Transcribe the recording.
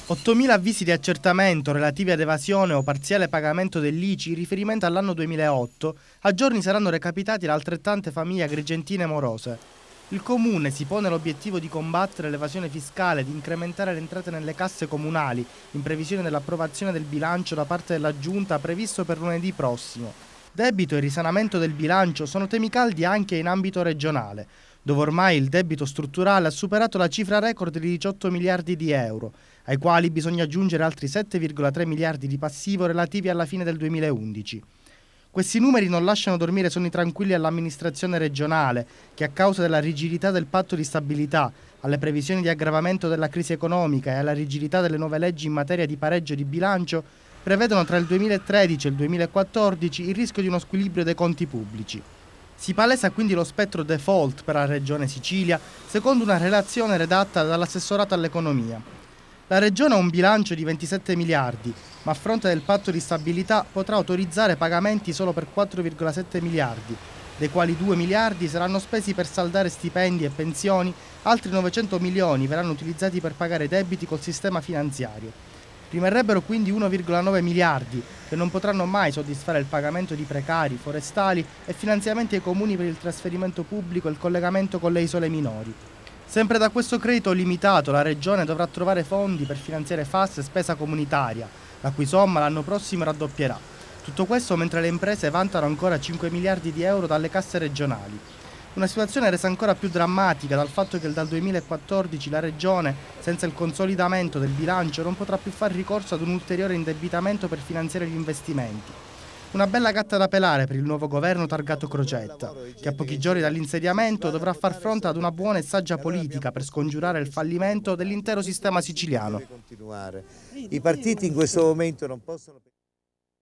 8.000 avvisi di accertamento relativi ad evasione o parziale pagamento dell'ICI in riferimento all'anno 2008 a giorni saranno recapitati da altrettante famiglie agrigentine morose. Il Comune si pone l'obiettivo di combattere l'evasione fiscale e di incrementare le entrate nelle casse comunali in previsione dell'approvazione del bilancio da parte della Giunta previsto per lunedì prossimo. Debito e risanamento del bilancio sono temi caldi anche in ambito regionale, dove ormai il debito strutturale ha superato la cifra record di 18 miliardi di euro, ai quali bisogna aggiungere altri 7,3 miliardi di passivo relativi alla fine del 2011. Questi numeri non lasciano dormire sonni tranquilli all'amministrazione regionale, che a causa della rigidità del patto di stabilità, alle previsioni di aggravamento della crisi economica e alla rigidità delle nuove leggi in materia di pareggio di bilancio, prevedono tra il 2013 e il 2014 il rischio di uno squilibrio dei conti pubblici. Si palesa quindi lo spettro default per la Regione Sicilia, secondo una relazione redatta dall'assessorato all'economia. La Regione ha un bilancio di 27 miliardi, ma a fronte del patto di stabilità potrà autorizzare pagamenti solo per 4,7 miliardi, dei quali 2 miliardi saranno spesi per saldare stipendi e pensioni, altri 900 milioni verranno utilizzati per pagare debiti col sistema finanziario. Rimarrebbero quindi 1,9 miliardi, che non potranno mai soddisfare il pagamento di precari, forestali e finanziamenti ai comuni per il trasferimento pubblico e il collegamento con le isole minori. Sempre da questo credito limitato la Regione dovrà trovare fondi per finanziare FAS e spesa comunitaria, la cui somma l'anno prossimo raddoppierà. Tutto questo mentre le imprese vantano ancora 5 miliardi di euro dalle casse regionali. Una situazione resa ancora più drammatica dal fatto che dal 2014 la Regione, senza il consolidamento del bilancio, non potrà più fare ricorso ad un ulteriore indebitamento per finanziare gli investimenti. Una bella gatta da pelare per il nuovo governo targato Crocetta, che a pochi giorni dall'insediamento dovrà far fronte ad una buona e saggia politica per scongiurare il fallimento dell'intero sistema siciliano. I partiti in questo momento non possono...